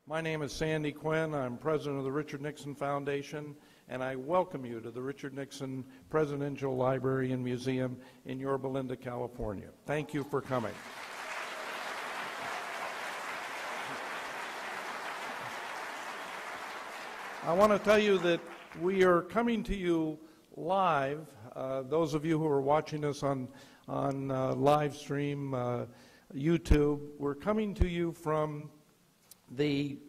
My name is Sandy Quinn. I'm president of the Richard Nixon Foundation, and I welcome you to the Richard Nixon Presidential Library and Museum in Yorba Linda, California. Thank you for coming. I want to tell you that we are coming to you live. Those of you who are watching us on live stream, YouTube, we're coming to you from the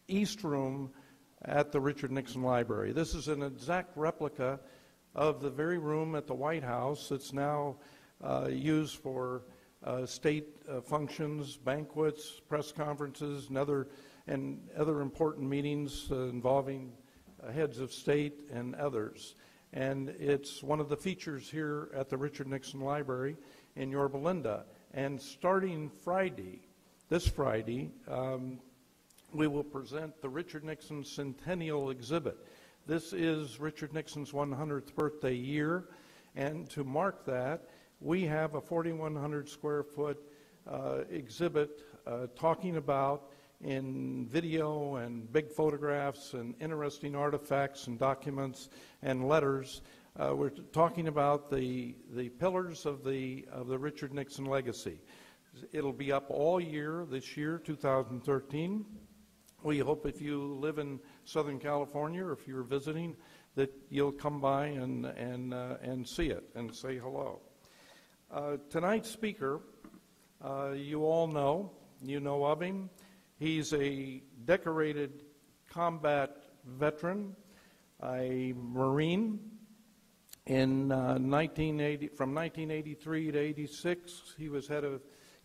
East Room at the Richard Nixon Library. This is an exact replica of the very room at the White House that's now used for state functions, banquets, press conferences, and other important meetings involving heads of state and others. And it's one of the features here at the Richard Nixon Library in Yorba Linda. And starting Friday, this Friday, we will present the Richard Nixon Centennial Exhibit. This is Richard Nixon's 100th birthday year, and to mark that, we have a 4,100 square foot exhibit talking about, in video and big photographs and interesting artifacts and documents and letters, we're talking about the pillars of the Richard Nixon legacy. It'll be up all year this year, 2013. We hope if you live in Southern California or if you're visiting that you'll come by and see it and say hello. Tonight's speaker, you all know, you know of him. He's a decorated combat veteran, a Marine. In 1980, from 1983 to 86, he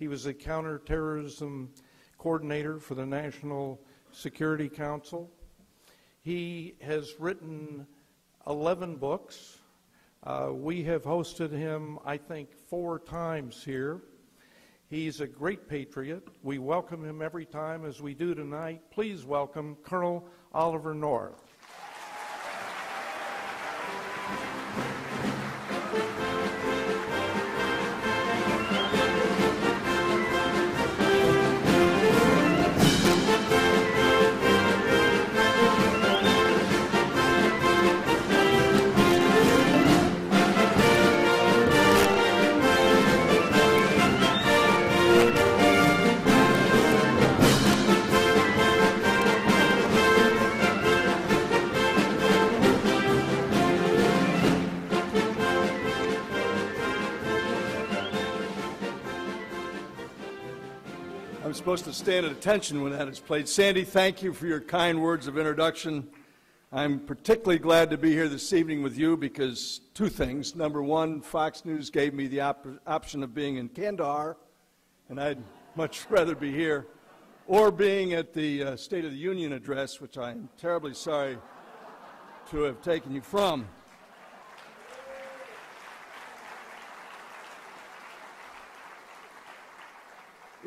was a counterterrorism coordinator for the National Security Council. He has written 11 books. We have hosted him, I think, 4 times here. He's a great patriot. We welcome him every time, as we do tonight. Please welcome Colonel Oliver North. I'm supposed to stand at attention when that is played. Sandy, thank you for your kind words of introduction. I'm particularly glad to be here this evening with you because 2 things. Number 1, Fox News gave me the option of being in Kandahar, and I'd much rather be here, or being at the State of the Union address, which I am terribly sorry to have taken you from.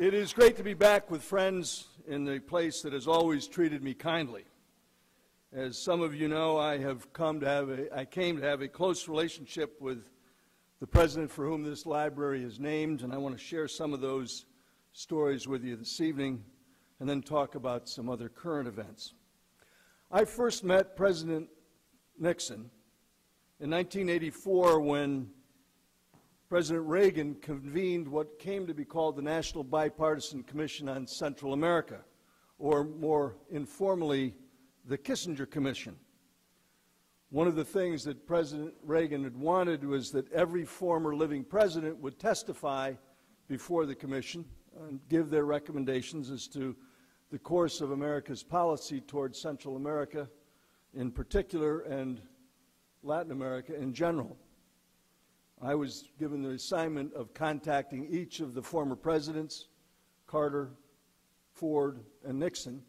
It is great to be back with friends in the place that has always treated me kindly. As some of you know, I came to have a close relationship with the president for whom this library is named, and I want to share some of those stories with you this evening and then talk about some other current events. I first met President Nixon in 1984 when President Reagan convened what came to be called the National Bipartisan Commission on Central America, or more informally, the Kissinger Commission. One of the things that President Reagan had wanted was that every former living president would testify before the commission and give their recommendations as to the course of America's policy towards Central America in particular and Latin America in general. I was given the assignment of contacting each of the former presidents, Carter, Ford, and Nixon,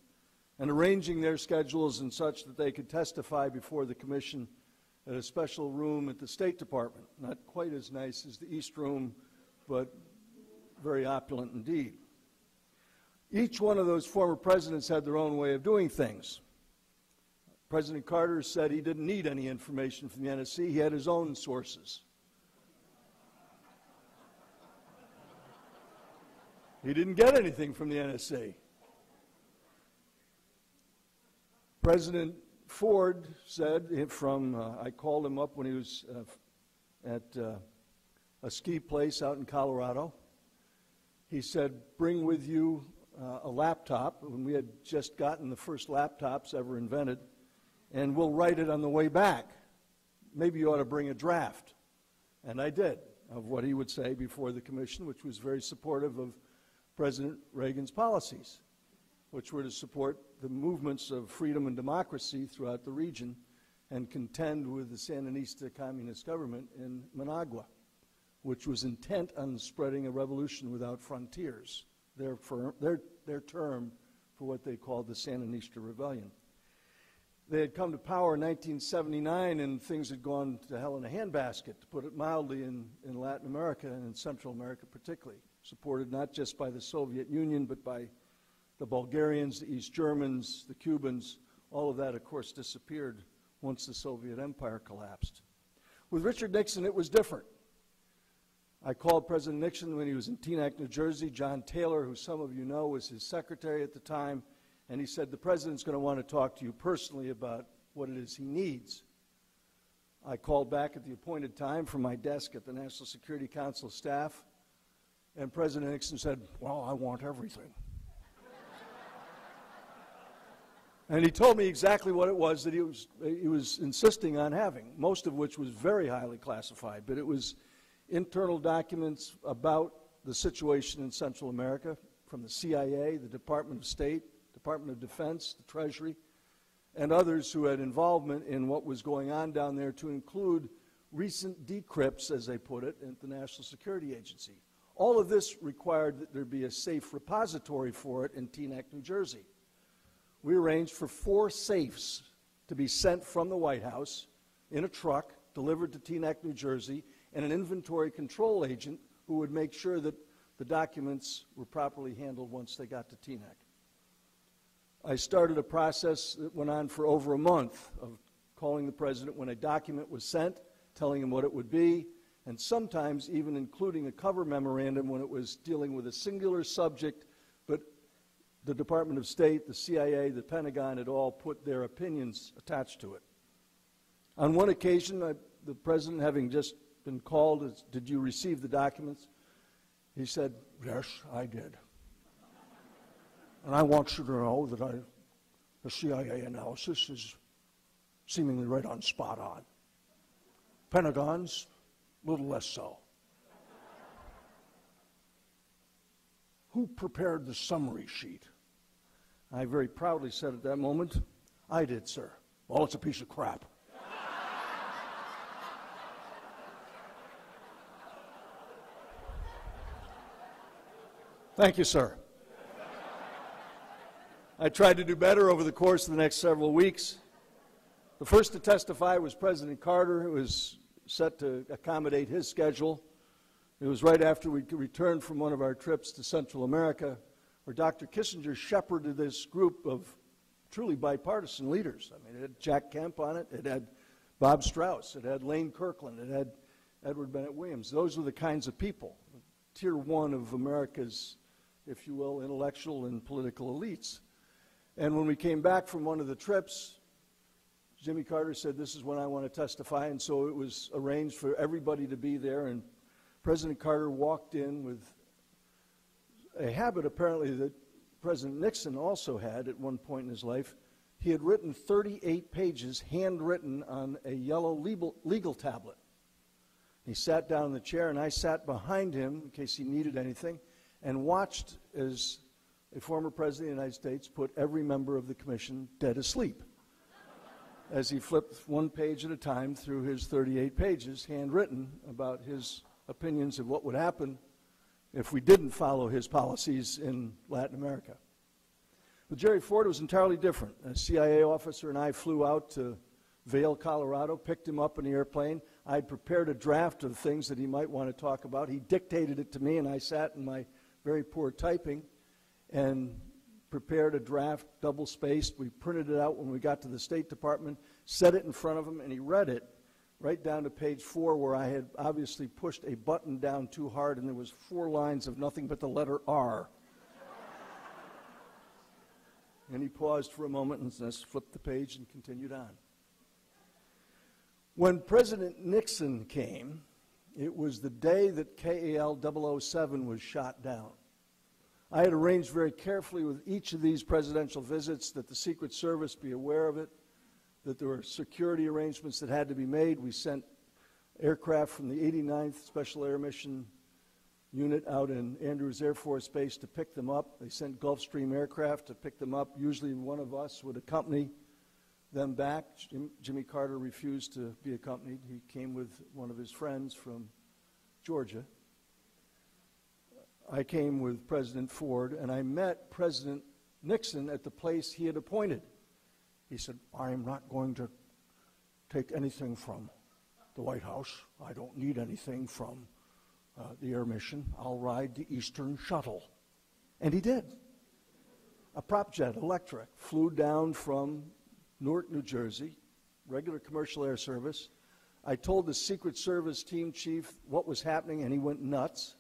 and arranging their schedules and such that they could testify before the commission at a special room at the State Department. Not quite as nice as the East Room, but very opulent indeed. Each one of those former presidents had their own way of doing things. President Carter said he didn't need any information from the NSC. He had his own sources. He didn't get anything from the NSA. President Ford said I called him up when he was at a ski place out in Colorado. He said, bring with you a laptop, when we had just gotten the first laptops ever invented, and we'll write it on the way back. Maybe you ought to bring a draft. And I did, of what he would say before the commission, which was very supportive of President Reagan's policies, which were to support the movements of freedom and democracy throughout the region and contend with the Sandinista communist government in Managua, which was intent on spreading a revolution without frontiers, their term for what they called the Sandinista Rebellion. They had come to power in 1979, and things had gone to hell in a handbasket, to put it mildly, in Latin America and in Central America particularly, supported not just by the Soviet Union, but by the Bulgarians, the East Germans, the Cubans. All of that, of course, disappeared once the Soviet Empire collapsed. With Richard Nixon, it was different. I called President Nixon when he was in Teaneck, New Jersey. John Taylor, who some of you know was his secretary at the time, and he said, the president's going to want to talk to you personally about what it is he needs. I called back at the appointed time from my desk at the National Security Council staff, and President Nixon said, well, I want everything. And he told me exactly what it was that he was insisting on having, most of which was very highly classified, but it was internal documents about the situation in Central America from the CIA, the Department of State, Department of Defense, the Treasury, and others who had involvement in what was going on down there, to include recent decrypts, as they put it, at the National Security Agency. All of this required that there be a safe repository for it in Teaneck, New Jersey. We arranged for 4 safes to be sent from the White House in a truck, delivered to Teaneck, New Jersey, and an inventory control agent who would make sure that the documents were properly handled once they got to Teaneck. I started a process that went on for over a month of calling the president when a document was sent, telling him what it would be, and sometimes even including a cover memorandum when it was dealing with a singular subject, but the Department of State, the CIA, the Pentagon had all put their opinions attached to it. On one occasion, the president, having just been called, did you receive the documents? He said, yes, I did. And I want you to know that the CIA analysis is seemingly right on, spot on. Pentagon's a little less so. Who prepared the summary sheet? I very proudly said at that moment, I did, sir. Well, it's a piece of crap. Thank you, sir. I tried to do better over the course of the next several weeks. The first to testify was President Carter. It was set to accommodate his schedule. It was right after we returned from one of our trips to Central America, where Dr. Kissinger shepherded this group of truly bipartisan leaders. I mean, it had Jack Kemp on it, it had Bob Strauss, it had Lane Kirkland, it had Edward Bennett Williams. Those were the kinds of people, tier 1 of America's, if you will, intellectual and political elites. And when we came back from one of the trips, Jimmy Carter said, this is when I want to testify, and so it was arranged for everybody to be there, and President Carter walked in with a habit apparently that President Nixon also had at one point in his life. He had written 38 pages, handwritten on a yellow legal tablet. He sat down in the chair, and I sat behind him in case he needed anything, and watched as a former president of the United States put every member of the commission dead asleep as he flipped one page at a time through his 38 pages, handwritten, about his opinions of what would happen if we didn't follow his policies in Latin America. With Jerry Ford, it was entirely different. A CIA officer and I flew out to Vail, Colorado, picked him up in the airplane. I'd prepared a draft of things that he might want to talk about. He dictated it to me, and I sat in my very poor typing and prepared a draft, double-spaced. We printed it out when we got to the State Department, set it in front of him, and he read it right down to page 4, where I had obviously pushed a button down too hard, and there was 4 lines of nothing but the letter R. And he paused for a moment and just flipped the page and continued on. When President Nixon came, it was the day that KAL 007 was shot down. I had arranged very carefully with each of these presidential visits that the Secret Service be aware of it, that there were security arrangements that had to be made. We sent aircraft from the 89th Special Air Mission Unit out in Andrews Air Force Base to pick them up. They sent Gulfstream aircraft to pick them up. Usually one of us would accompany them back. Jimmy Carter refused to be accompanied. He came with one of his friends from Georgia. I came with President Ford, and I met President Nixon at the place he had appointed. He said, "I am not going to take anything from the White House. I don't need anything from the air mission. I'll ride the Eastern Shuttle." And he did. A prop jet, electric, flew down from Newark, New Jersey, regular commercial air service. I told the Secret Service team chief what was happening, and he went nuts.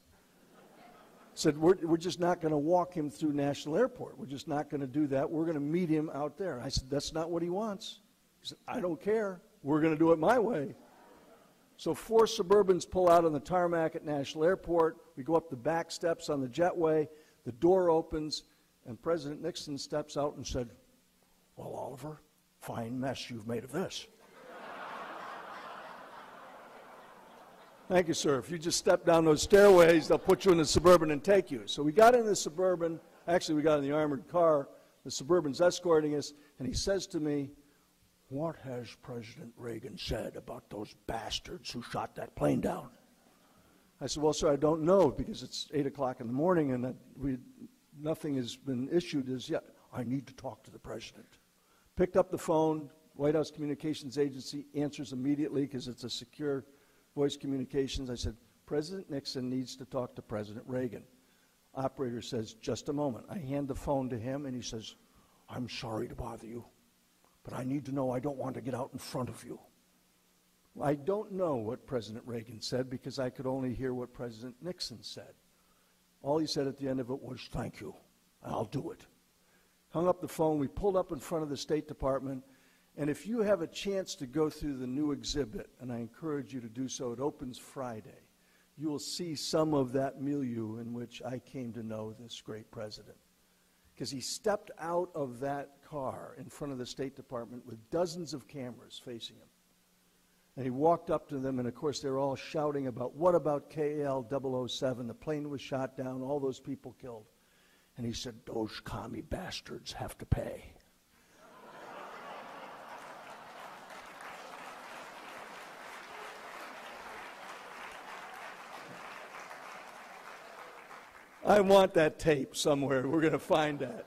Said, we're just not going to walk him through National Airport. We're just not going to do that. We're going to meet him out there. I said, that's not what he wants. He said, I don't care. We're going to do it my way. So 4 Suburbans pull out on the tarmac at National Airport. We go up the back steps on the jetway. The door opens, and President Nixon steps out and said, "Well, Oliver, fine mess you've made of this." Thank you, sir. If you just step down those stairways, they'll put you in the Suburban and take you. So we got in the Suburban. Actually, we got in the armored car. The Suburban's escorting us, and he says to me, "What has President Reagan said about those bastards who shot that plane down?" I said, "Well, sir, I don't know because it's 8 o'clock in the morning and nothing has been issued as yet. I need to talk to the president." Picked up the phone. White House Communications Agency answers immediately because it's a secure voice communications. I said, "President Nixon needs to talk to President Reagan." Operator says, "Just a moment." I hand the phone to him, and he says, "I'm sorry to bother you, but I need to know. I don't want to get out in front of you." I don't know what President Reagan said because I could only hear what President Nixon said. All he said at the end of it was, "Thank you, I'll do it." Hung up the phone. We pulled up in front of the State Department. And if you have a chance to go through the new exhibit, and I encourage you to do so, it opens Friday, you will see some of that milieu in which I came to know this great president. Because he stepped out of that car in front of the State Department with dozens of cameras facing him. And he walked up to them, and of course they were all shouting about, what about KAL 007? The plane was shot down, all those people killed. And he said, "Those commie bastards have to pay." I want that tape somewhere. We're going to find that.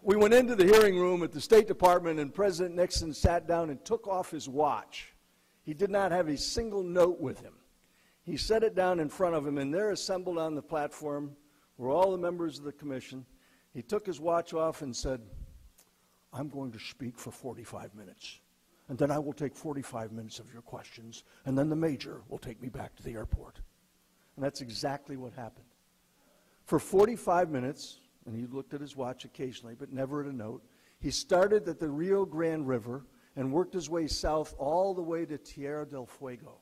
We went into the hearing room at the State Department, and President Nixon sat down and took off his watch. He did not have a single note with him. He set it down in front of him, and there assembled on the platform were all the members of the commission. He took his watch off and said, "I'm going to speak for 45 minutes, and then I will take 45 minutes of your questions, and then the major will take me back to the airport." And that's exactly what happened. For 45 minutes, and he looked at his watch occasionally, but never at a note, he started at the Rio Grande River and worked his way south all the way to Tierra del Fuego.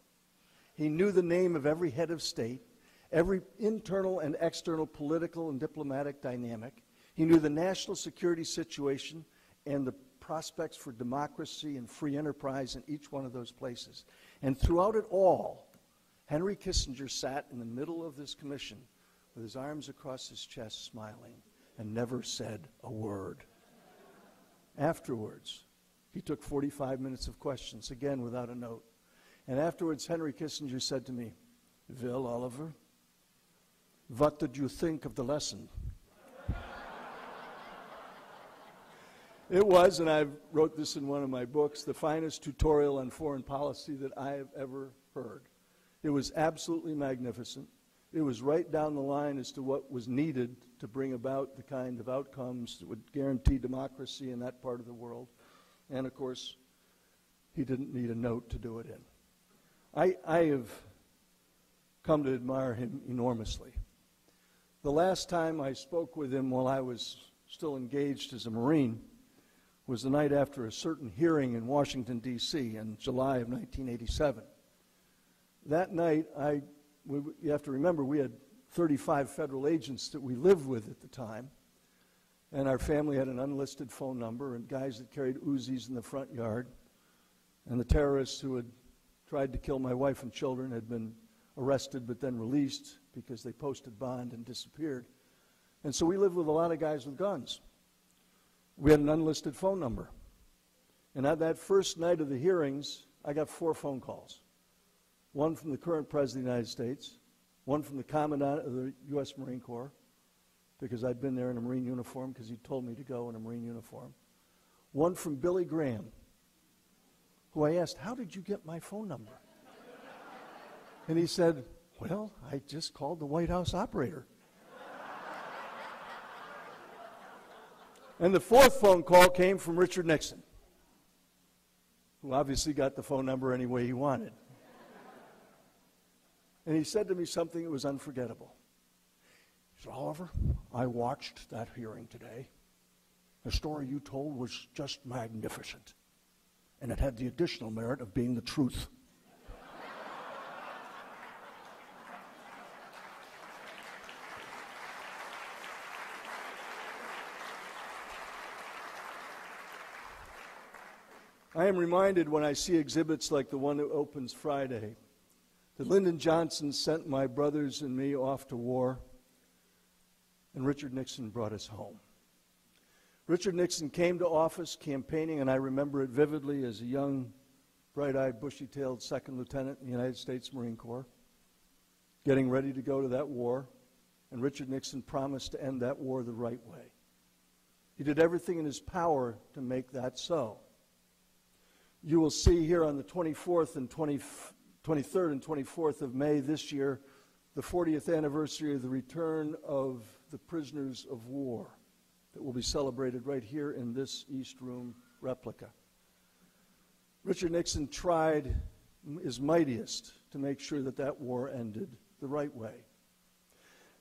He knew the name of every head of state, every internal and external political and diplomatic dynamic. He knew the national security situation and the prospects for democracy and free enterprise in each one of those places. And throughout it all, Henry Kissinger sat in the middle of this commission with his arms across his chest, smiling, and never said a word. Afterwards, he took 45 minutes of questions, again without a note. And afterwards, Henry Kissinger said to me, "Well, Oliver, what did you think of the lesson?" It was, and I wrote this in one of my books, the finest tutorial on foreign policy that I have ever heard. It was absolutely magnificent. It was right down the line as to what was needed to bring about the kind of outcomes that would guarantee democracy in that part of the world. And, of course, he didn't need a note to do it in. I have come to admire him enormously. The last time I spoke with him while I was still engaged as a Marine, was the night after a certain hearing in Washington, D.C. in July of 1987. That night, you have to remember, we had 35 federal agents that we lived with at the time, and our family had an unlisted phone number and guys that carried Uzis in the front yard, and the terrorists who had tried to kill my wife and children had been arrested but then released because they posted bond and disappeared. And so we lived with a lot of guys with guns. We had an unlisted phone number. And at that first night of the hearings, I got 4 phone calls. One from the current President of the United States, one from the Commandant of the U.S. Marine Corps, because I'd been there in a Marine uniform because he told me to go in a Marine uniform. One from Billy Graham, who I asked, "How did you get my phone number?" And he said, "Well, I just called the White House operator." And the 4th phone call came from Richard Nixon, who obviously got the phone number any way he wanted. And he said to me something that was unforgettable. He said, "Oliver, I watched that hearing today. The story you told was just magnificent. And it had the additional merit of being the truth." I am reminded when I see exhibits like the one that opens Friday that Lyndon Johnson sent my brothers and me off to war, and Richard Nixon brought us home. Richard Nixon came to office campaigning, and I remember it vividly as a young, bright-eyed, bushy-tailed second lieutenant in the United States Marine Corps, getting ready to go to that war, and Richard Nixon promised to end that war the right way. He did everything in his power to make that so. You will see here on the 24th and 23rd and 24th of May this year, the 40th anniversary of the return of the prisoners of war that will be celebrated right here in this East Room replica. Richard Nixon tried his mightiest to make sure that that war ended the right way.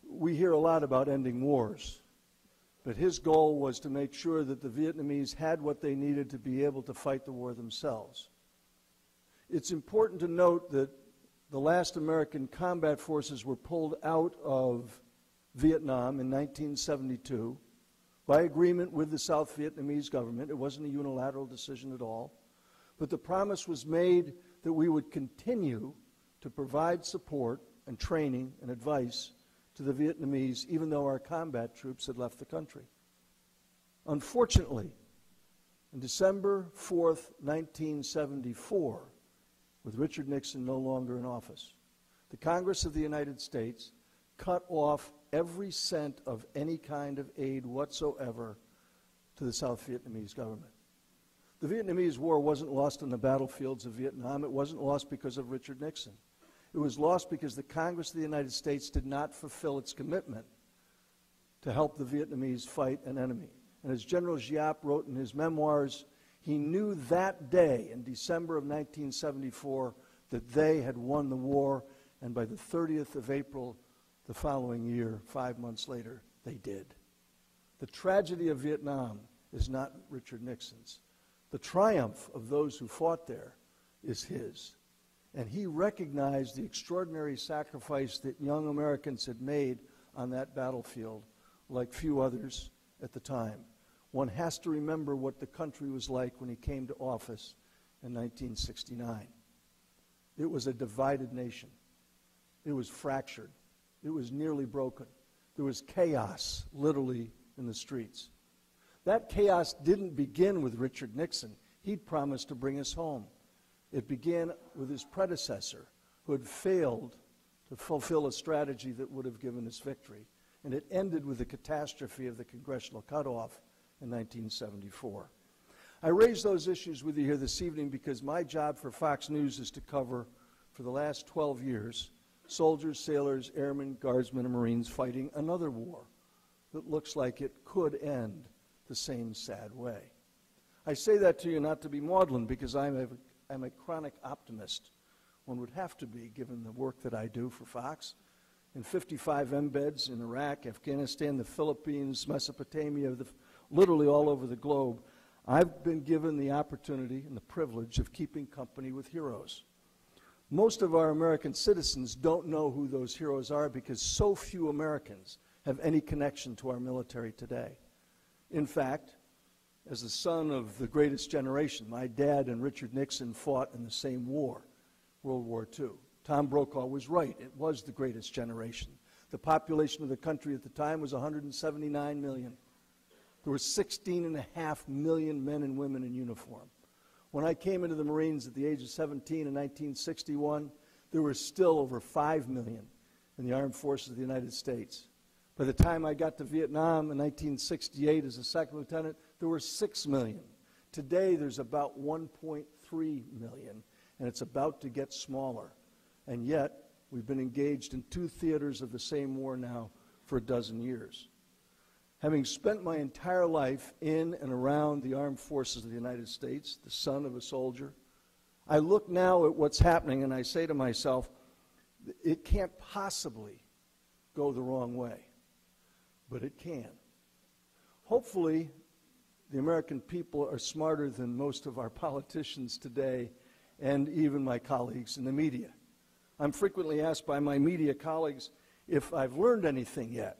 We hear a lot about ending wars, but his goal was to make sure that the Vietnamese had what they needed to be able to fight the war themselves. It's important to note that the last American combat forces were pulled out of Vietnam in 1972 by agreement with the South Vietnamese government. It wasn't a unilateral decision at all. But the promise was made that we would continue to provide support and training and advice to the Vietnamese, even though our combat troops had left the country. Unfortunately, on December 4th, 1974, with Richard Nixon no longer in office, the Congress of the United States cut off every cent of any kind of aid whatsoever to the South Vietnamese government. The Vietnamese War wasn't lost on the battlefields of Vietnam. It wasn't lost because of Richard Nixon. It was lost because the Congress of the United States did not fulfill its commitment to help the Vietnamese fight an enemy. And as General Giap wrote in his memoirs, he knew that day in December of 1974 that they had won the war, and by the 30th of April the following year, 5 months later, they did. The tragedy of Vietnam is not Richard Nixon's. The triumph of those who fought there is his. And he recognized the extraordinary sacrifice that young Americans had made on that battlefield like few others at the time. One has to remember what the country was like when he came to office in 1969. It was a divided nation. It was fractured. It was nearly broken. There was chaos, literally, in the streets. That chaos didn't begin with Richard Nixon. He'd promised to bring us home. It began with his predecessor, who had failed to fulfill a strategy that would have given us victory. And it ended with the catastrophe of the congressional cutoff in 1974. I raise those issues with you here this evening because my job for Fox News is to cover, for the last 12 years, soldiers, sailors, airmen, guardsmen, and Marines fighting another war that looks like it could end the same sad way. I say that to you not to be maudlin, because I'm a chronic optimist. One would have to be, given the work that I do for Fox in 55 embeds in Iraq, Afghanistan, the Philippines, Mesopotamia, literally all over the globe. I've been given the opportunity and the privilege of keeping company with heroes. Most of our American citizens don't know who those heroes are because so few Americans have any connection to our military today. In fact, as the son of the greatest generation, my dad and Richard Nixon fought in the same war, World War II. Tom Brokaw was right. It was the greatest generation. The population of the country at the time was 179 million. There were 16.5 million men and women in uniform. When I came into the Marines at the age of 17 in 1961, there were still over 5 million in the Armed Forces of the United States. By the time I got to Vietnam in 1968 as a second lieutenant, there were 6 million. Today, there's about 1.3 million, and it's about to get smaller. And yet, we've been engaged in 2 theaters of the same war now for a dozen years. Having spent my entire life in and around the armed forces of the United States, the son of a soldier, I look now at what's happening and I say to myself, it can't possibly go the wrong way, but it can. Hopefully, the American people are smarter than most of our politicians today and even my colleagues in the media. I'm frequently asked by my media colleagues if I've learned anything yet.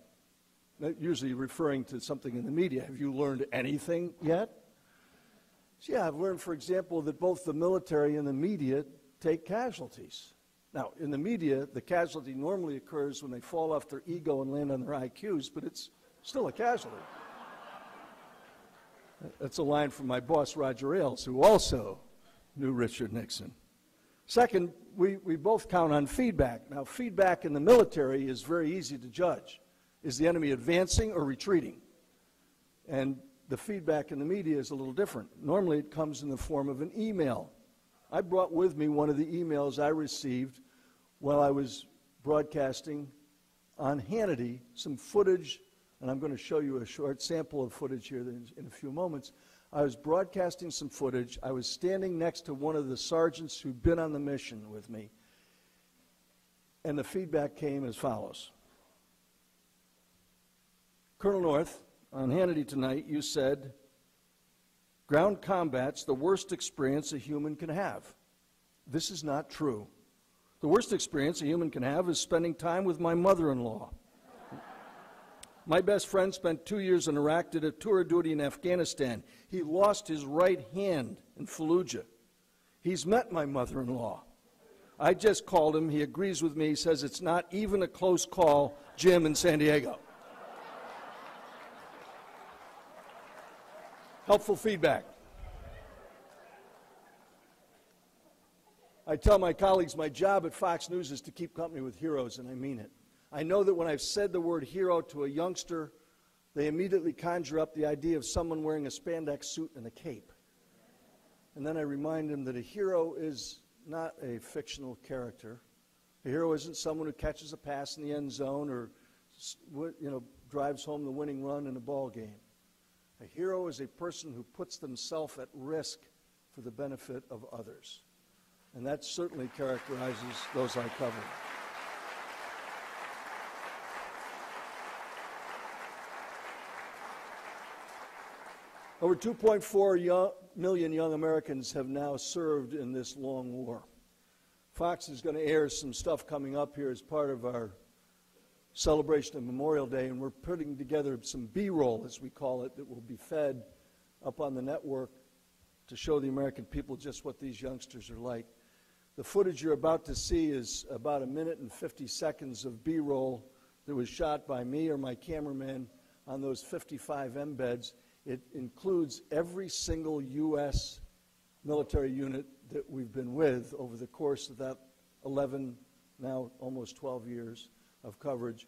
Usually referring to something in the media. Have you learned anything yet? So yeah, I've learned, for example, that both the military and the media take casualties. Now, in the media, the casualty normally occurs when they fall off their ego and land on their IQs, but it's still a casualty. That's a line from my boss, Roger Ailes, who also knew Richard Nixon. Second, we both count on feedback. Now, feedback in the military is very easy to judge. Is the enemy advancing or retreating? And the feedback in the media is a little different. Normally it comes in the form of an email. I brought with me one of the emails I received while I was broadcasting on Hannity some footage, and I'm going to show you a short sample of footage here in a few moments. I was broadcasting some footage. I was standing next to one of the sergeants who'd been on the mission with me, and the feedback came as follows. Colonel North, on Hannity tonight, you said, ground combat's the worst experience a human can have. This is not true. The worst experience a human can have is spending time with my mother-in-law. My best friend spent 2 years in Iraq, did a tour of duty in Afghanistan. He lost his right hand in Fallujah. He's met my mother-in-law. I just called him. He agrees with me. He says it's not even a close call, Jim in San Diego. Helpful feedback. I tell my colleagues my job at Fox News is to keep company with heroes, and I mean it. I know that when I've said the word hero to a youngster, they immediately conjure up the idea of someone wearing a spandex suit and a cape. And then I remind them that a hero is not a fictional character. A hero isn't someone who catches a pass in the end zone or drives home the winning run in a ball game. A hero is a person who puts themselves at risk for the benefit of others. And that certainly characterizes those I cover. Over 2.4 million young Americans have now served in this long war. Fox is going to air some stuff coming up here as part of our celebration of Memorial Day, and we're putting together some B-roll, as we call it, that will be fed up on the network to show the American people just what these youngsters are like. The footage you're about to see is about 1 minute and 50 seconds of B-roll that was shot by me or my cameraman on those 55 embeds. It includes every single U.S. military unit that we've been with over the course of that 11, now almost 12 years of coverage.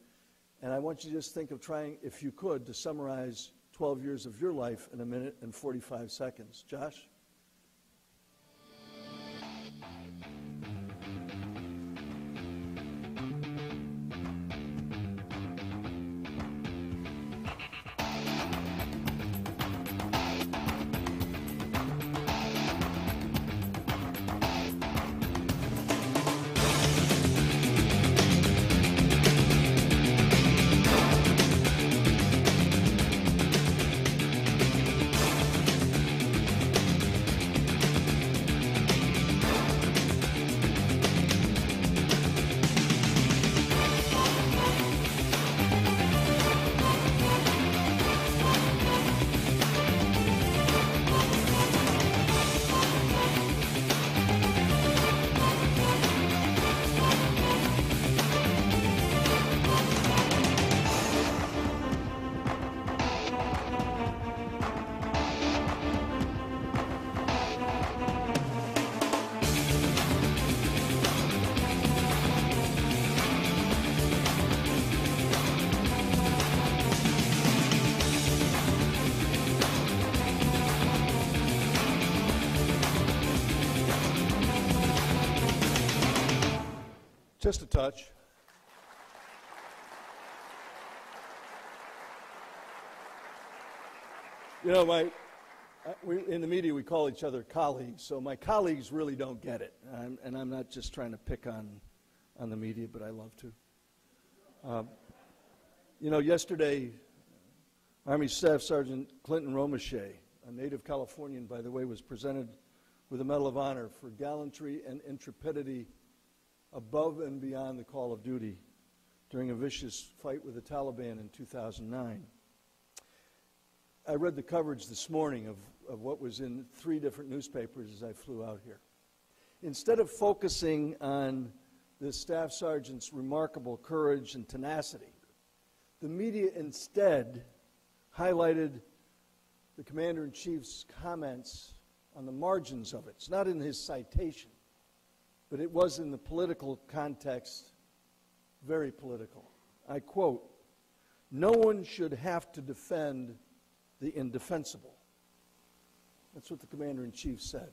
And I want you to just think of trying, if you could, to summarize 12 years of your life in 1 minute and 45 seconds. Josh? Just a touch. You know, in the media we call each other colleagues, so my colleagues really don't get it. And I'm not just trying to pick on the media, but I love to. You know, yesterday, Army Staff Sergeant Clinton Romeshay, a native Californian, by the way, was presented with a Medal of Honor for gallantry and intrepidity above and beyond the call of duty during a vicious fight with the Taliban in 2009. I read the coverage this morning of what was in 3 different newspapers as I flew out here. Instead of focusing on this staff sergeant's remarkable courage and tenacity, the media instead highlighted the Commander-in-Chief's comments on the margins of it. It's not in his citation, but it was in the political context, very political. I quote, "No one should have to defend the indefensible." That's what the Commander-in-Chief said.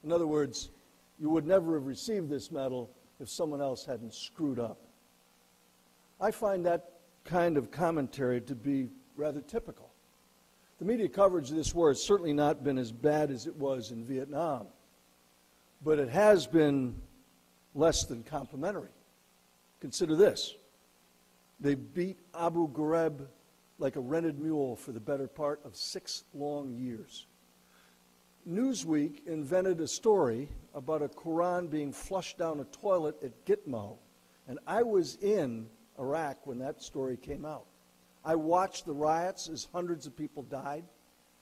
In other words, you would never have received this medal if someone else hadn't screwed up. I find that kind of commentary to be rather typical. The media coverage of this war has certainly not been as bad as it was in Vietnam, but it has been less than complimentary. Consider this. They beat Abu Ghraib like a rented mule for the better part of 6 long years. Newsweek invented a story about a Quran being flushed down a toilet at Gitmo, and I was in Iraq when that story came out. I watched the riots as hundreds of people died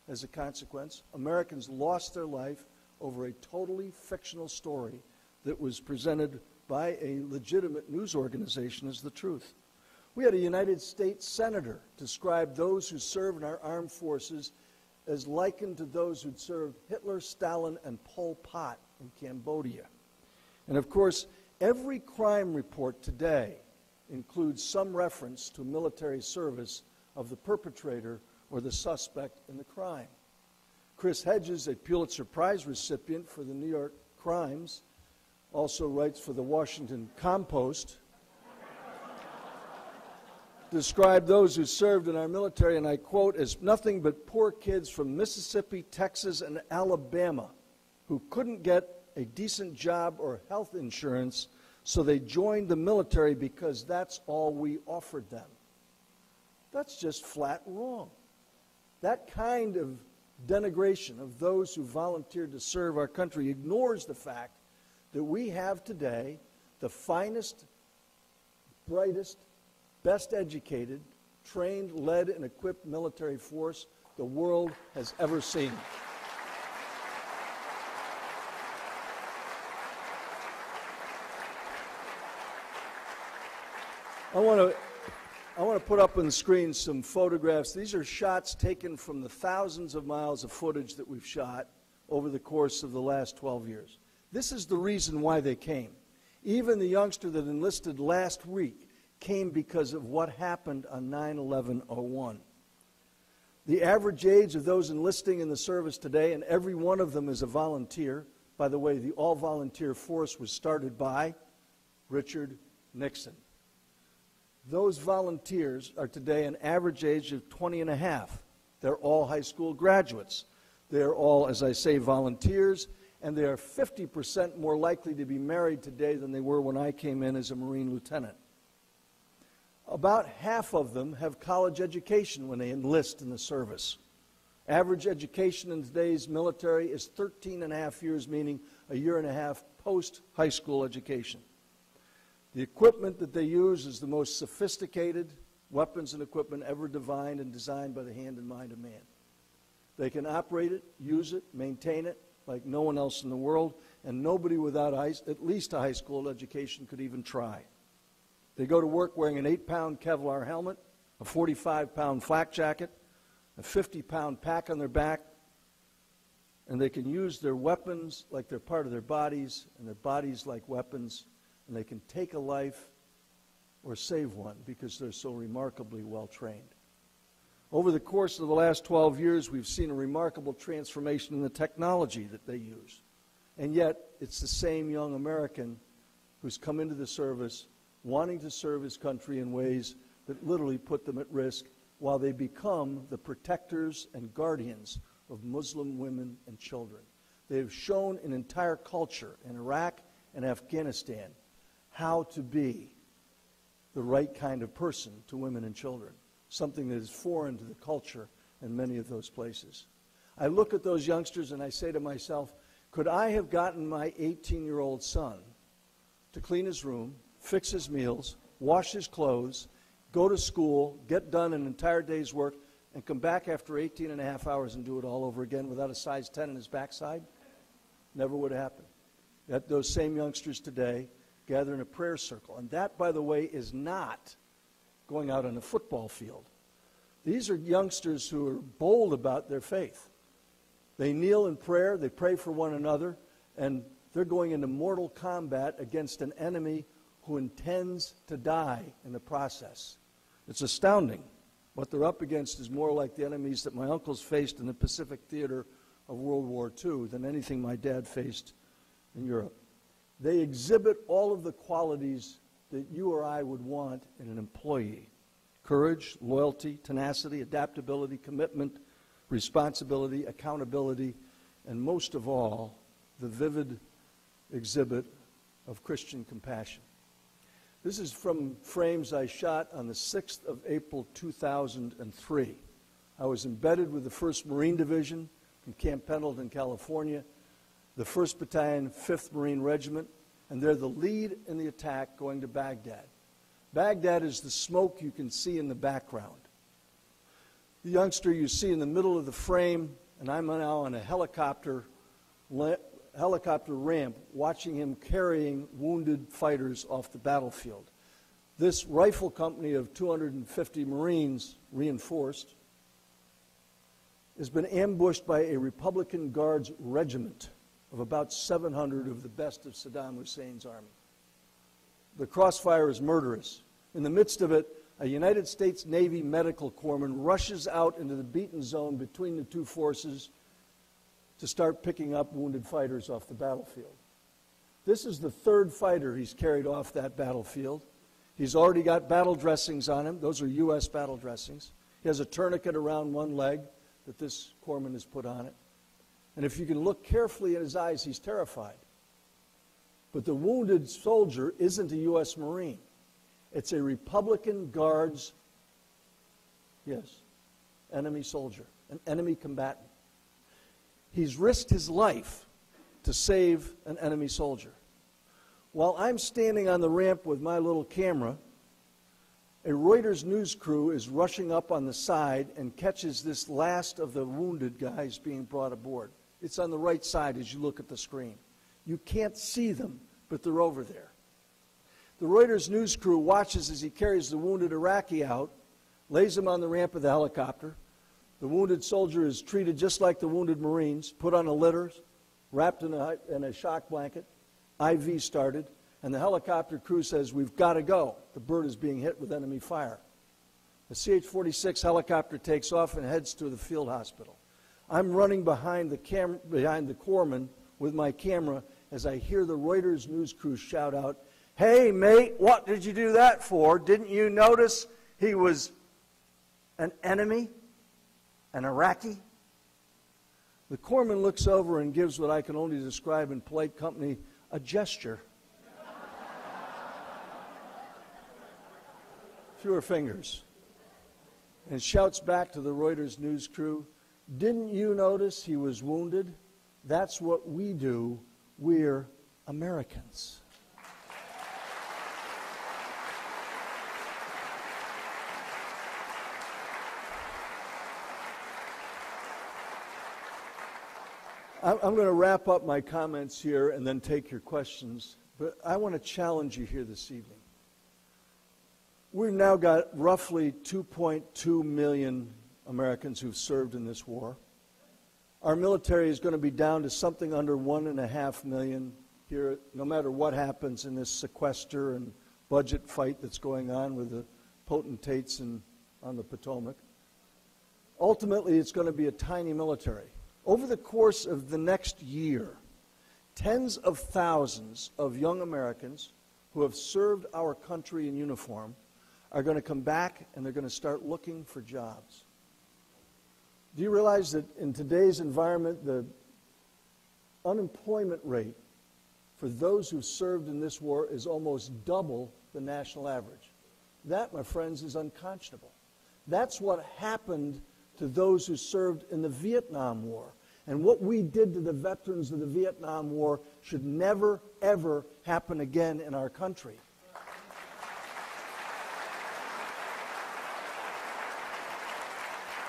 as a consequence. Americans lost their life over a totally fictional story that was presented by a legitimate news organization as the truth. We had a United States senator describe those who serve in our armed forces as likened to those who'd served Hitler, Stalin, and Pol Pot in Cambodia. And of course, every crime report today includes some reference to military service of the perpetrator or the suspect in the crime. Chris Hedges, a Pulitzer Prize recipient for the New York Crimes, also writes for the Washington Compost, described those who served in our military, and I quote, as nothing but poor kids from Mississippi, Texas, and Alabama who couldn't get a decent job or health insurance, so they joined the military because that's all we offered them. That's just flat wrong. That kind of denigration of those who volunteered to serve our country ignores the fact that we have today the finest, brightest, best educated, trained, led, and equipped military force the world has ever seen. I want to put up on the screen some photographs. These are shots taken from the thousands of miles of footage that we've shot over the course of the last 12 years. This is the reason why they came. Even the youngster that enlisted last week came because of what happened on 9/11/01. The average age of those enlisting in the service today, and every one of them is a volunteer. By the way, the all-volunteer force was started by Richard Nixon. Those volunteers are today an average age of 20 and a half. They're all high school graduates. They're all, as I say, volunteers, and they are 50% more likely to be married today than they were when I came in as a Marine lieutenant. About half of them have college education when they enlist in the service. Average education in today's military is 13 and a half years, meaning a year and a half post-high school education. The equipment that they use is the most sophisticated weapons and equipment ever designed by the hand and mind of man. They can operate it, use it, maintain it like no one else in the world, and nobody without at least a high school education could even try. They go to work wearing an 8-pound Kevlar helmet, a 45-pound flak jacket, a 50-pound pack on their back, and they can use their weapons like they're part of their bodies, and their bodies like weapons, and they can take a life or save one because they're so remarkably well trained. Over the course of the last 12 years, we've seen a remarkable transformation in the technology that they use. And yet, it's the same young American who's come into the service wanting to serve his country in ways that literally put them at risk while they become the protectors and guardians of Muslim women and children. They have shown an entire culture in Iraq and Afghanistan how to be the right kind of person to women and children, something that is foreign to the culture in many of those places. I look at those youngsters and I say to myself, could I have gotten my 18-year-old son to clean his room, fix his meals, wash his clothes, go to school, get done an entire day's work, and come back after 18 and a half hours and do it all over again without a size 10 in his backside? Never would have happened. Yet those same youngsters today gather in a prayer circle. And that, by the way, is not going out on a football field. These are youngsters who are bold about their faith. They kneel in prayer, they pray for one another, and they're going into mortal combat against an enemy who intends to die in the process. It's astounding. What they're up against is more like the enemies that my uncles faced in the Pacific theater of World War II than anything my dad faced in Europe. They exhibit all of the qualities that you or I would want in an employee: courage, loyalty, tenacity, adaptability, commitment, responsibility, accountability, and most of all, the vivid exhibit of Christian compassion. This is from frames I shot on the 6th of April, 2003. I was embedded with the 1st Marine Division from Camp Pendleton, California, the 1st Battalion, 5th Marine Regiment, and they're the lead in the attack going to Baghdad. Baghdad is the smoke you can see in the background. The youngster you see in the middle of the frame, and I'm now on a helicopter ramp watching him carrying wounded fighters off the battlefield. This rifle company of 250 Marines, reinforced, has been ambushed by a Republican Guards regiment of about 700 of the best of Saddam Hussein's army. The crossfire is murderous. In the midst of it, a United States Navy medical corpsman rushes out into the beaten zone between the two forces to start picking up wounded fighters off the battlefield. This is the 3rd fighter he's carried off that battlefield. He's already got battle dressings on him. Those are U.S. battle dressings. He has a tourniquet around one leg that this corpsman has put on it. And if you can look carefully in his eyes, he's terrified. But the wounded soldier isn't a U.S. Marine. It's a Republican Guards, yes, enemy soldier, an enemy combatant. He's risked his life to save an enemy soldier. While I'm standing on the ramp with my little camera, a Reuters news crew is rushing up on the side and catches this last of the wounded guys being brought aboard. It's on the right side as you look at the screen. You can't see them, but they're over there. The Reuters news crew watches as he carries the wounded Iraqi out, lays him on the ramp of the helicopter. The wounded soldier is treated just like the wounded Marines, put on a litter, wrapped in a shock blanket, IV started, and the helicopter crew says, "We've got to go." The bird is being hit with enemy fire. The CH-46 helicopter takes off and heads to the field hospital. I'm running behind the corpsman with my camera as I hear the Reuters news crew shout out, "Hey, mate, what did you do that for? Didn't you notice he was an enemy, an Iraqi?" The corpsman looks over and gives what I can only describe in polite company a gesture. Fewer fingers. And shouts back to the Reuters news crew, "Didn't you notice he was wounded? That's what we do. We're Americans." I'm going to wrap up my comments here and then take your questions, but I want to challenge you here this evening. We've now got roughly 2.2 million Americans who've served in this war. Our military is going to be down to something under 1.5 million here, no matter what happens in this sequester and budget fight that's going on with the potentates on the Potomac. Ultimately, it's going to be a tiny military. Over the course of the next year, tens of thousands of young Americans who have served our country in uniform are going to come back and they're going to start looking for jobs. Do you realize that in today's environment, the unemployment rate for those who served in this war is almost double the national average? That, my friends, is unconscionable. That's what happened to those who served in the Vietnam War. And what we did to the veterans of the Vietnam War should never, ever happen again in our country.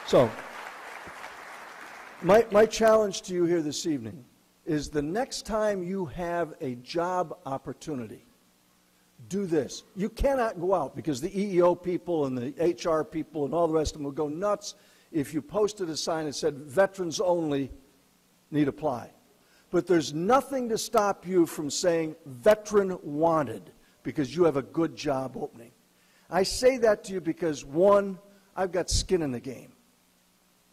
So, my challenge to you here this evening is the next time you have a job opportunity, do this. You cannot go out because the EEO people and the HR people and all the rest of them will go nuts if you posted a sign that said, veterans only need apply. But there's nothing to stop you from saying veteran wanted because you have a good job opening. I say that to you because, one, I've got skin in the game.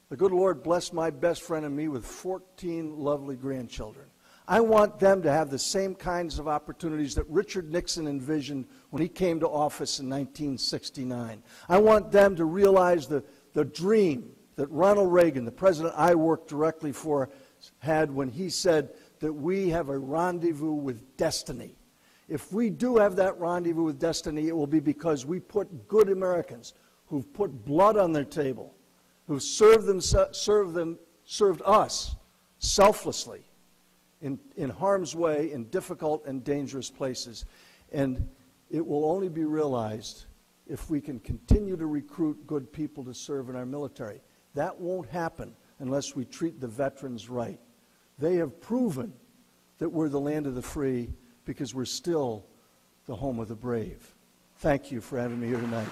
The good Lord blessed my best friend and me with 14 lovely grandchildren. I want them to have the same kinds of opportunities that Richard Nixon envisioned when he came to office in 1969. I want them to realize the dream that Ronald Reagan, the president I worked directly for, had when he said that we have a rendezvous with destiny. If we do have that rendezvous with destiny, it will be because we put good Americans who've put blood on their table, who served us selflessly in harm's way, in difficult and dangerous places. And it will only be realized if we can continue to recruit good people to serve in our military. That won't happen unless we treat the veterans right. They have proven that we're the land of the free because we're still the home of the brave. Thank you for having me here tonight.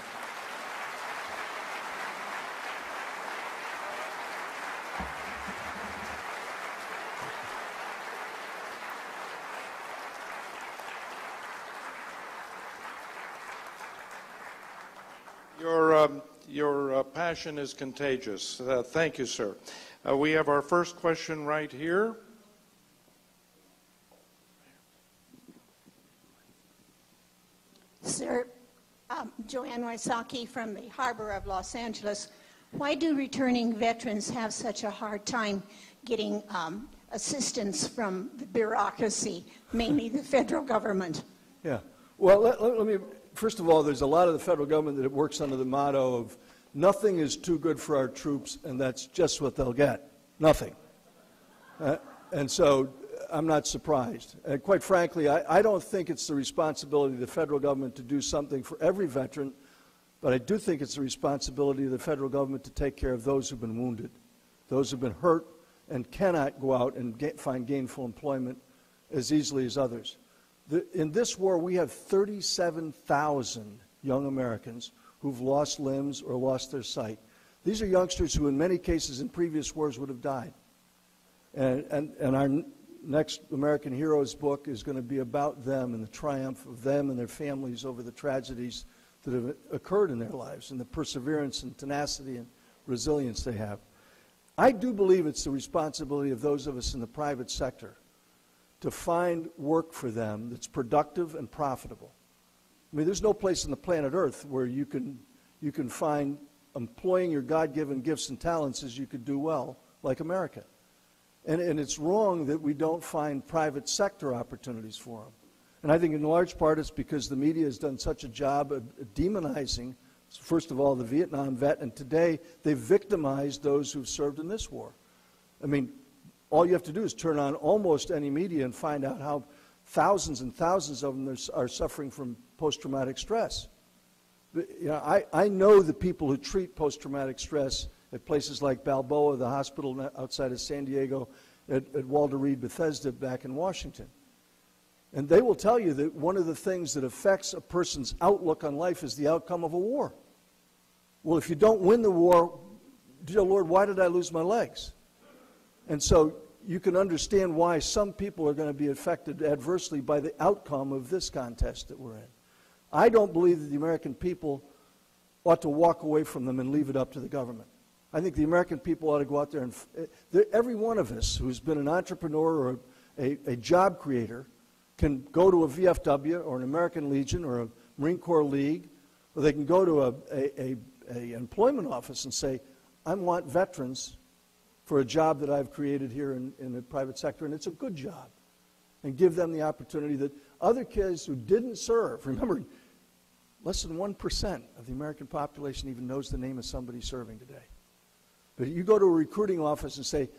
Your passion is contagious. Thank you, sir. We have our first question right here. Sir, Joanne Wysocki from the Harbor of Los Angeles. Why do returning veterans have such a hard time getting assistance from the bureaucracy, mainly the federal government? Yeah. Well, let me, first of all, there's a lot of the federal government that works under the motto of nothing is too good for our troops, and that's just what they'll get. Nothing. And so I'm not surprised. And quite frankly, I don't think it's the responsibility of the federal government to do something for every veteran, but I do think it's the responsibility of the federal government to take care of those who've been wounded, those who've been hurt and cannot go out and find gainful employment as easily as others. In this war, we have 37,000 young Americans who've lost limbs or lost their sight. These are youngsters who in many cases in previous wars would have died. And our next American Heroes book is going to be about them and the triumph of them and their families over the tragedies that have occurred in their lives and the perseverance and tenacity and resilience they have. I do believe it's the responsibility of those of us in the private sector to find work for them that's productive and profitable. I mean, there's no place on the planet Earth where you can find employing your God-given gifts and talents as you could do well, like America. And it's wrong that we don't find private sector opportunities for them. And I think in large part it's because the media has done such a job of demonizing, first of all, the Vietnam vet, and today they've victimized those who've served in this war. I mean, all you have to do is turn on almost any media and find out how thousands and thousands of them are suffering from post-traumatic stress. You know, I know the people who treat post-traumatic stress at places like Balboa, the hospital outside of San Diego, at Walter Reed Bethesda back in Washington. And they will tell you that one of the things that affects a person's outlook on life is the outcome of a war. Well, if you don't win the war, dear Lord, why did I lose my legs? And so you can understand why some people are going to be affected adversely by the outcome of this contest that we're in. I don't believe that the American people ought to walk away from them and leave it up to the government. I think the American people ought to go out there and every one of us who's been an entrepreneur or a job creator can go to a VFW or an American Legion or a Marine Corps League, or they can go to a employment office and say, I want veterans for a job that I've created here in the private sector, and it's a good job, and give them the opportunity that other kids who didn't serve, remember, less than 1% of the American population even knows the name of somebody serving today. But you go to a recruiting office and say,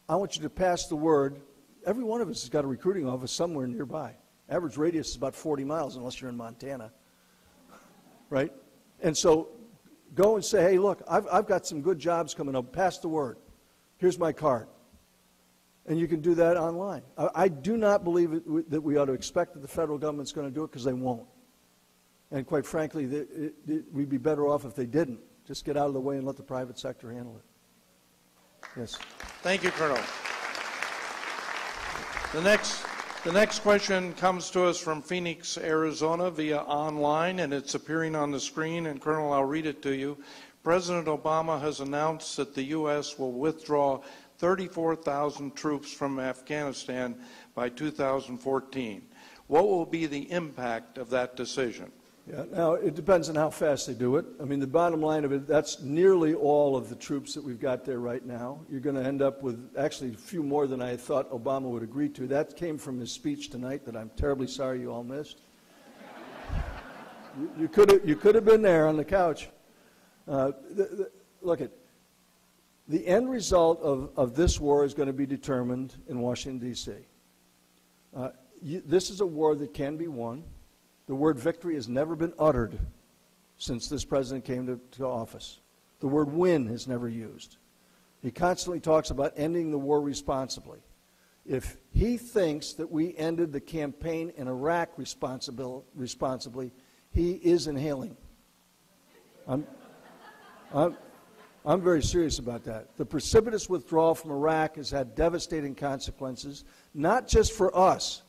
I want you to pass the word. Every one of us has got a recruiting office somewhere nearby. Average radius is about 40 miles unless you're in Montana, right? And so go and say, hey, look, I've got some good jobs coming up. Pass the word. Here's my card. And you can do that online. I do not believe that we ought to expect that the federal government's going to do it, because they won't. And quite frankly, we'd be better off if they didn't. Just get out of the way and let the private sector handle it. Yes. Thank you, Colonel. The next question comes to us from Phoenix, Arizona via online, and it's appearing on the screen. And Colonel, I'll read it to you. President Obama has announced that the U.S. will withdraw 34,000 troops from Afghanistan by 2014. What will be the impact of that decision? Yeah, now, it depends on how fast they do it. I mean, the bottom line of it, that's nearly all of the troops that we've got there right now. You're going to end up with actually a few more than I thought Obama would agree to. That came from his speech tonight that I'm terribly sorry you all missed. You could have been there on the couch. Look, the end result of this war is going to be determined in Washington, D.C. This is a war that can be won. The word victory has never been uttered since this president came to office. The word win is never used. He constantly talks about ending the war responsibly. If he thinks that we ended the campaign in Iraq responsibly, he is inhaling. I'm very serious about that. The precipitous withdrawal from Iraq has had devastating consequences, not just for us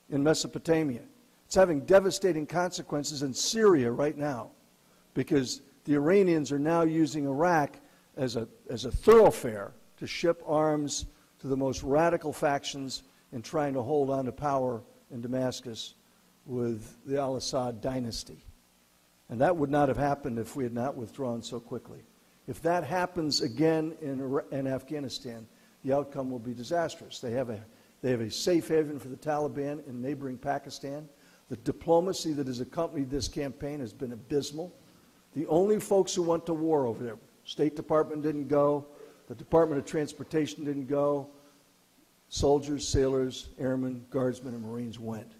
in Mesopotamia. It's having devastating consequences in Syria right now, because the Iranians are now using Iraq as a thoroughfare to ship arms to the most radical factions in trying to hold on to power in Damascus with the al-Assad dynasty. And that would not have happened if we had not withdrawn so quickly. If that happens again in Afghanistan, the outcome will be disastrous. They have a safe haven for the Taliban in neighboring Pakistan. The diplomacy that has accompanied this campaign has been abysmal. The only folks who went to war over there, State Department didn't go, the Department of Transportation didn't go, soldiers, sailors, airmen, guardsmen, and Marines went.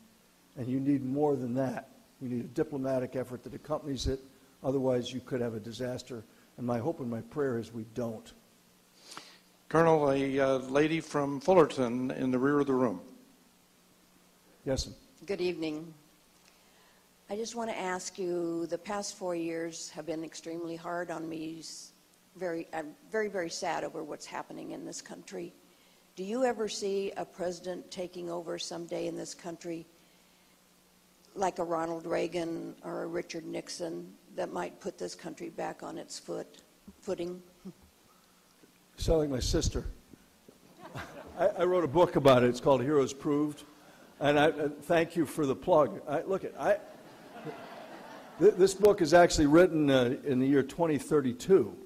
And you need more than that. You need a diplomatic effort that accompanies it. Otherwise, you could have a disaster. And my hope and my prayer is we don't. Colonel, a lady from Fullerton in the rear of the room. Yes, sir. Good evening. I just want to ask you, the past 4 years have been extremely hard on me. I'm very, very sad over what's happening in this country. Do you ever see a president taking over someday in this country like a Ronald Reagan or a Richard Nixon that might put this country back on its footing? Sound like my sister. I wrote a book about it. It's called Heroes Proved. And thank you for the plug. This book is actually written in the year 2032.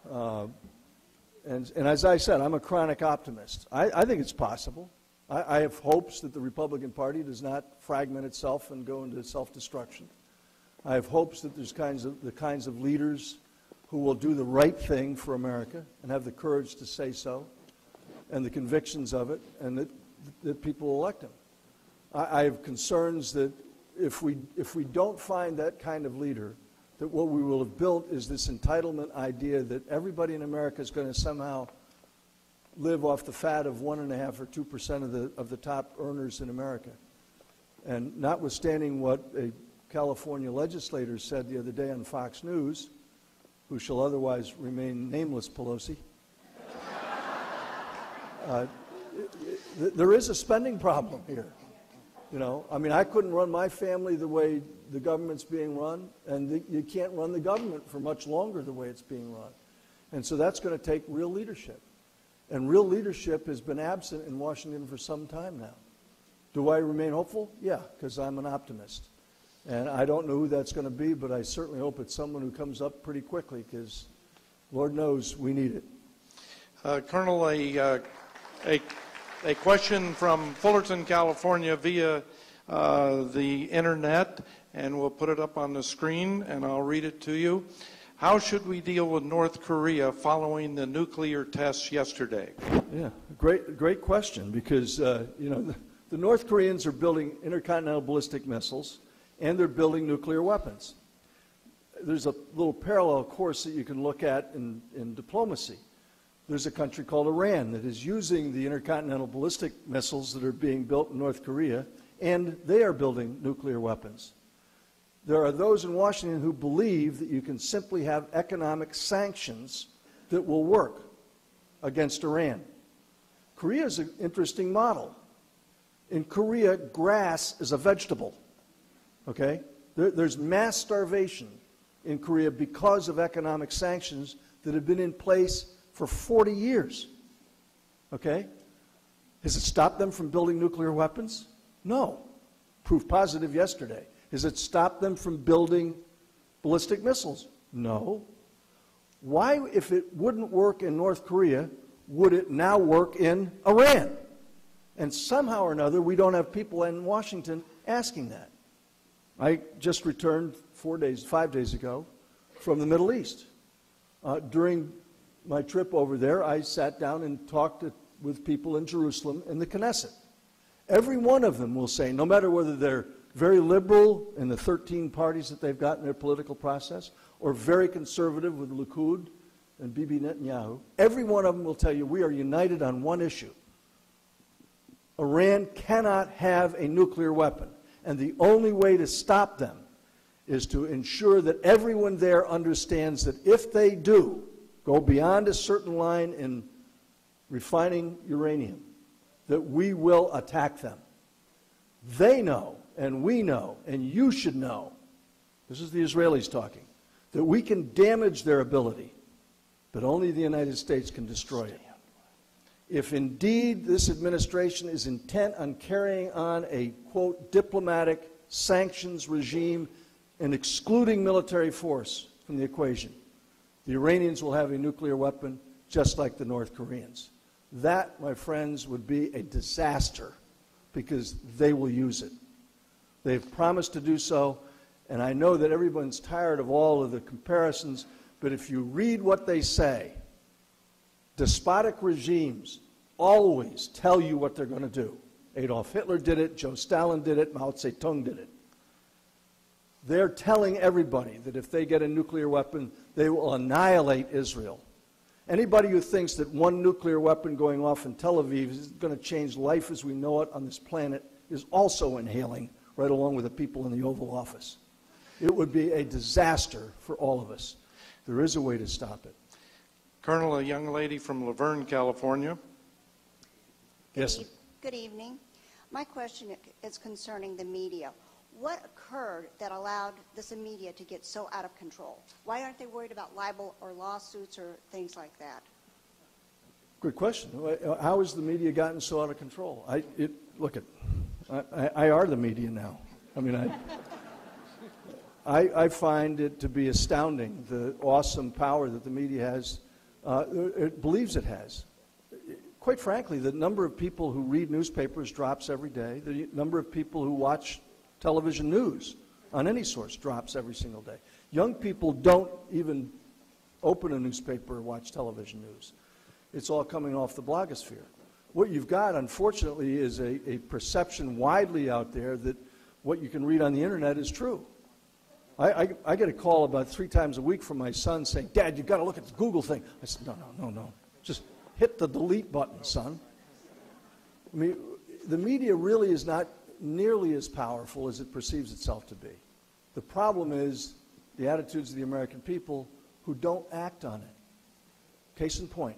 And as I said, I'm a chronic optimist. I think it's possible. I have hopes that the Republican Party does not fragment itself and go into self-destruction. I have hopes that there's the kinds of leaders who will do the right thing for America and have the courage to say so, and the convictions of it, and that people will elect them. I have concerns that if we don't find that kind of leader, that what we will have built is this entitlement idea that everybody in America is going to somehow live off the fat of 1.5 or 2% of the top earners in America. And notwithstanding what a California legislator said the other day on Fox News, who shall otherwise remain nameless, Pelosi, there is a spending problem here. You know, I mean, I couldn't run my family the way the government's being run, and you can't run the government for much longer the way it's being run. And so that's going to take real leadership. And real leadership has been absent in Washington for some time now. Do I remain hopeful? Yeah, because I'm an optimist. And I don't know who that's going to be, but I certainly hope it's someone who comes up pretty quickly, because Lord knows we need it. Colonel, a question from Fullerton, California via the internet, and we'll put it up on the screen, and I'll read it to you. How should we deal with North Korea following the nuclear tests yesterday? Yeah, great question, because the North Koreans are building intercontinental ballistic missiles, and they're building nuclear weapons. There's a little parallel course that you can look at in diplomacy. There's a country called Iran that is using the intercontinental ballistic missiles that are being built in North Korea, and they are building nuclear weapons. There are those in Washington who believe that you can simply have economic sanctions that will work against Iran. Korea is an interesting model. In Korea, grass is a vegetable. Okay? There's mass starvation in Korea because of economic sanctions that have been in place for 40 years. Okay? Has it stopped them from building nuclear weapons? No. Proof positive yesterday. Has it stopped them from building ballistic missiles? No. Why, if it wouldn't work in North Korea, would it now work in Iran? And somehow or another, we don't have people in Washington asking that. I just returned 5 days ago from the Middle East. During my trip over there, I sat down and talked with people in Jerusalem in the Knesset. Every one of them will say, no matter whether they're very liberal in the 13 parties that they've got in their political process, or very conservative with Likud and Bibi Netanyahu, every one of them will tell you we are united on one issue. Iran cannot have a nuclear weapon. And the only way to stop them is to ensure that everyone there understands that if they do go beyond a certain line in refining uranium, that we will attack them. They know, and we know, and you should know, this is the Israelis talking, that we can damage their ability, but only the United States can destroy it. If indeed this administration is intent on carrying on a, quote, diplomatic sanctions regime and excluding military force from the equation, the Iranians will have a nuclear weapon just like the North Koreans. That, my friends, would be a disaster because they will use it. They've promised to do so, and I know that everyone's tired of all of the comparisons, but if you read what they say, despotic regimes always tell you what they're going to do. Adolf Hitler did it, Joe Stalin did it, Mao Zedong did it. They're telling everybody that if they get a nuclear weapon, they will annihilate Israel. Anybody who thinks that one nuclear weapon going off in Tel Aviv is going to change life as we know it on this planet is also inhaling right along with the people in the Oval Office. It would be a disaster for all of us. There is a way to stop it. Colonel, a young lady from Laverne, California. Yes. Good evening. My question is concerning the media. What occurred that allowed this media to get so out of control? Why aren't they worried about libel or lawsuits or things like that? Good question. How has the media gotten so out of control? I are the media now. I mean, I find it to be astounding, the awesome power that the media has, it believes it has. Quite frankly, the number of people who read newspapers drops every day. The number of people who watch television news on any source drops every single day. Young people don't even open a newspaper or watch television news. It's all coming off the blogosphere. What you've got, unfortunately, is a perception widely out there that what you can read on the internet is true. I get a call about 3 times a week from my son saying, "Dad, you've got to look at this Google thing." I said, no. Just hit the delete button, son. I mean, the media really is not nearly as powerful as it perceives itself to be. The problem is the attitudes of the American people who don't act on it. Case in point,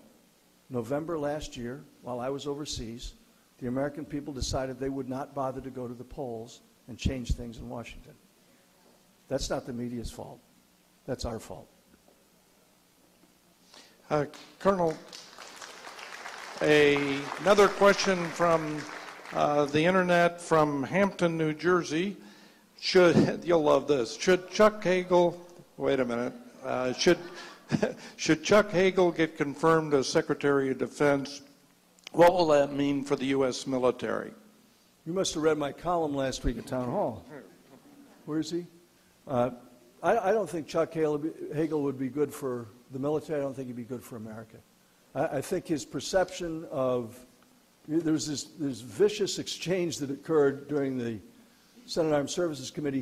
November last year, while I was overseas, the American people decided they would not bother to go to the polls and change things in Washington. That's not the media's fault. That's our fault. Colonel, another question from the internet from Hampton, New Jersey. You'll love this. Should Chuck Hagel, wait a minute, should Chuck Hagel get confirmed as Secretary of Defense? What will that mean for the U.S. military? You must have read my column last week at Town Hall. Where is he? I don't think Chuck Hagel would be good for the military. I don't think he'd be good for America. I think his perception of there's this vicious exchange that occurred during the Senate Armed Services Committee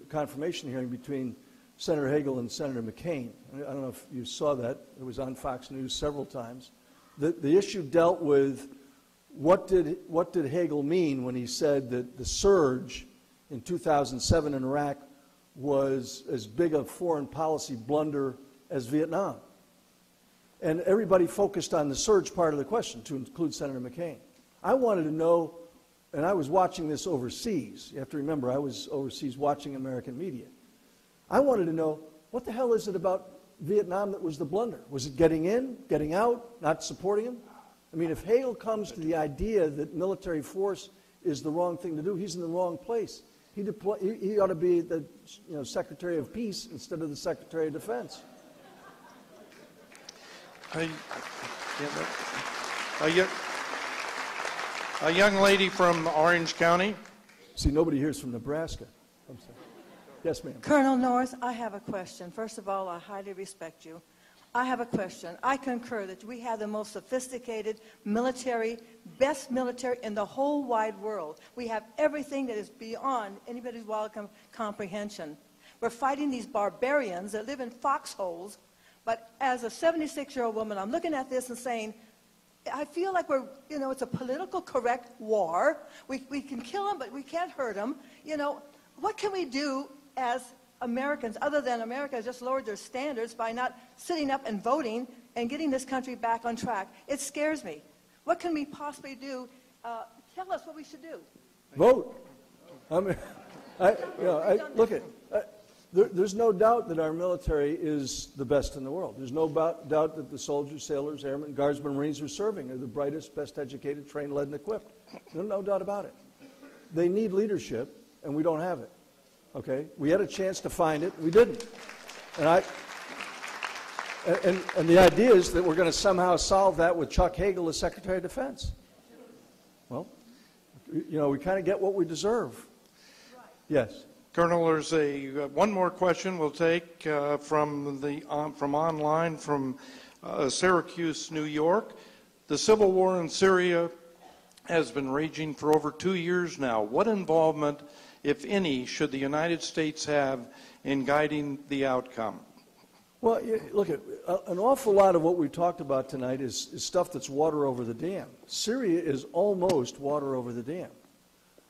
confirmation hearing between Senator Hagel and Senator McCain. I don't know if you saw that. It was on Fox News several times. The issue dealt with what did Hagel mean when he said that the surge in 2007 in Iraq was as big a foreign policy blunder as Vietnam. And everybody focused on the surge part of the question, to include Senator McCain. I wanted to know, and I was watching this overseas. You have to remember, I was overseas watching American media. I wanted to know, what the hell is it about Vietnam that was the blunder? Was it getting in, getting out, not supporting him? I mean, if Hagel comes to the idea that military force is the wrong thing to do, he's in the wrong place. He ought to be the Secretary of Peace instead of the Secretary of Defense. A young lady from Orange County. See, nobody here is from Nebraska. I'm sorry. Yes, ma'am. Colonel Norris, I have a question. First of all, I highly respect you. I have a question. I concur that we have the most sophisticated military, best military in the whole wide world. We have everything that is beyond anybody's wild comprehension. We're fighting these barbarians that live in foxholes. But as a 76-year-old woman, I'm looking at this and saying, I feel like it's a political correct war. We can kill them, but we can't hurt them. What can we do as Americans, other than America has just lowered their standards by not sitting up and voting and getting this country back on track? It scares me. What can we possibly do? Tell us what we should do. Vote. I mean, look at. There's no doubt that our military is the best in the world. There's no doubt that the soldiers, sailors, airmen, guardsmen, Marines who are serving are the brightest, best educated, trained, led, and equipped. There's no doubt about it. They need leadership, and we don't have it. Okay? We had a chance to find it. We didn't. And the idea is that we're going to somehow solve that with Chuck Hagel as Secretary of Defense. Well, we kind of get what we deserve. Yes. Colonel, there's one more question we'll take from online from Syracuse, New York. The civil war in Syria has been raging for over 2 years now. What involvement, if any, should the United States have in guiding the outcome? Well, look, an awful lot of what we talked about tonight is stuff that's water over the dam. Syria is almost water over the dam.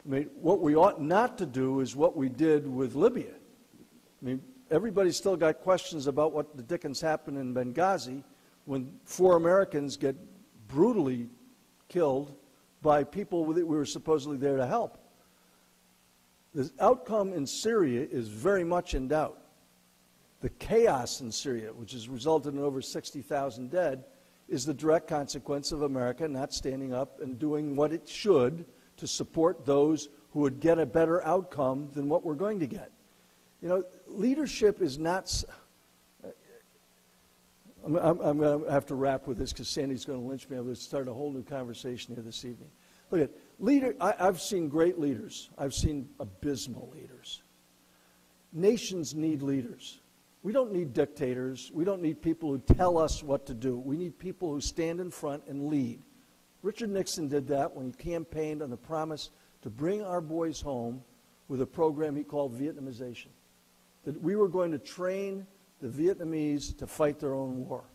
I mean, what we ought not to do is what we did with Libya. I mean, everybody's still got questions about what the dickens happened in Benghazi when 4 Americans get brutally killed by people that we were supposedly there to help. The outcome in Syria is very much in doubt. The chaos in Syria, which has resulted in over 60,000 dead, is the direct consequence of America not standing up and doing what it should to support those who would get a better outcome than what we're going to get. Leadership is not... I'm going to have to wrap with this because Sandy's going to lynch me. I'm going to start a whole new conversation here this evening. Look at I've seen great leaders. I've seen abysmal leaders. Nations need leaders. We don't need dictators. We don't need people who tell us what to do. We need people who stand in front and lead. Richard Nixon did that when he campaigned on the promise to bring our boys home with a program he called Vietnamization. That we were going to train the Vietnamese to fight their own war.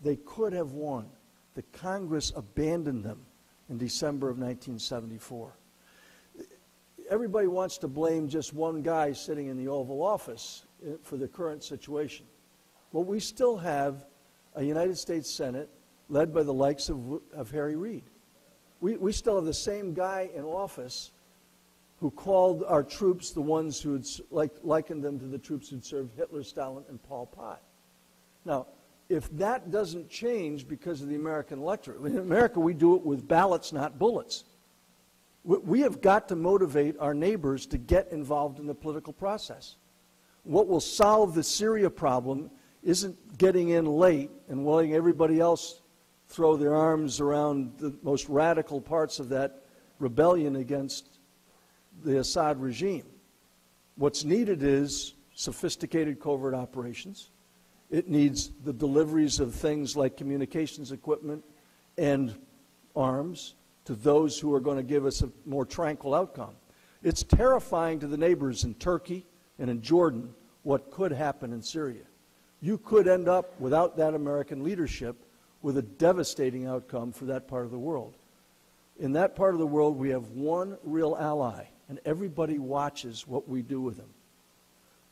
They could have won. The Congress abandoned them in December of 1974. Everybody wants to blame just one guy sitting in the Oval Office for the current situation. Well, we still have a United States Senate led by the likes of Harry Reid. We still have the same guy in office who called our troops the ones who had likened them to the troops who'd served Hitler, Stalin, and Pol Pot. Now, if that doesn't change because of the American electorate, in America we do it with ballots, not bullets. We have got to motivate our neighbors to get involved in the political process. What will solve the Syria problem isn't getting in late and letting everybody else throw their arms around the most radical parts of that rebellion against the Assad regime. What's needed is sophisticated covert operations. It needs the deliveries of things like communications equipment and arms to those who are going to give us a more tranquil outcome. It's terrifying to the neighbors in Turkey and in Jordan what could happen in Syria. You could end up, without that American leadership, with a devastating outcome for that part of the world. In that part of the world, we have one real ally, and everybody watches what we do with him.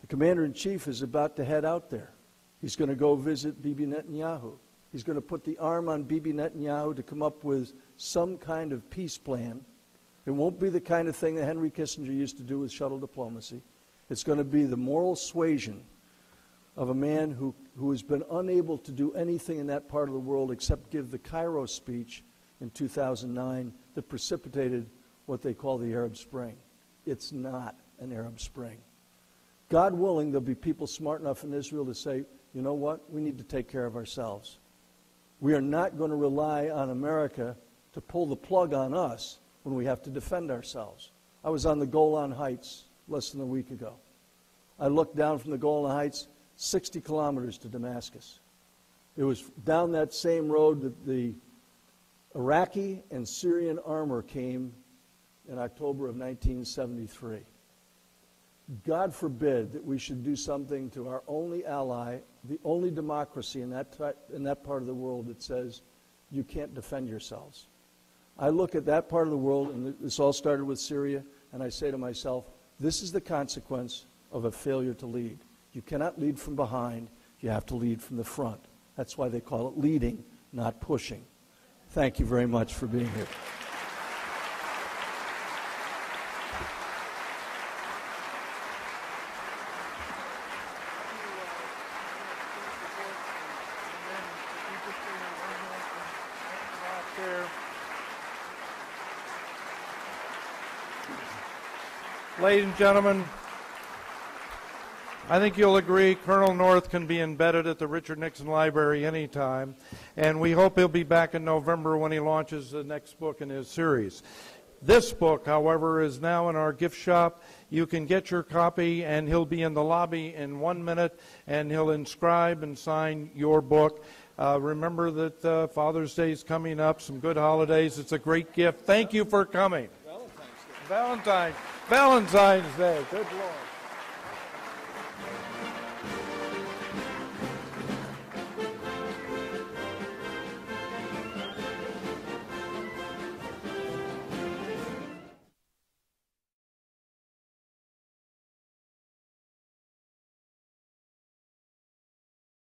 The commander-in-chief is about to head out there. He's going to go visit Bibi Netanyahu. He's going to put the arm on Bibi Netanyahu to come up with some kind of peace plan. It won't be the kind of thing that Henry Kissinger used to do with shuttle diplomacy. It's going to be the moral suasion of a man who has been unable to do anything in that part of the world except give the Cairo speech in 2009 that precipitated what they call the Arab Spring. It's not an Arab Spring. God willing, there'll be people smart enough in Israel to say, you know what, we need to take care of ourselves. We are not going to rely on America to pull the plug on us when we have to defend ourselves. I was on the Golan Heights less than a week ago. I looked down from the Golan Heights 60 kilometers to Damascus. It was down that same road that the Iraqi and Syrian armor came in October of 1973. God forbid that we should do something to our only ally, the only democracy in that part of the world that says you can't defend yourselves. I look at that part of the world, and this all started with Syria, and I say to myself, this is the consequence of a failure to lead. You cannot lead from behind. You have to lead from the front. That's why they call it leading, not pushing. Thank you very much for being here. Ladies and gentlemen, I think you'll agree Colonel North can be embedded at the Richard Nixon Library anytime, and we hope he'll be back in November when he launches the next book in his series. This book, however, is now in our gift shop. You can get your copy, and he'll be in the lobby in 1 minute, and he'll inscribe and sign your book. Remember that Father's Day is coming up, some good holidays. It's a great gift. Thank you for coming. Valentine's Day. Good Lord.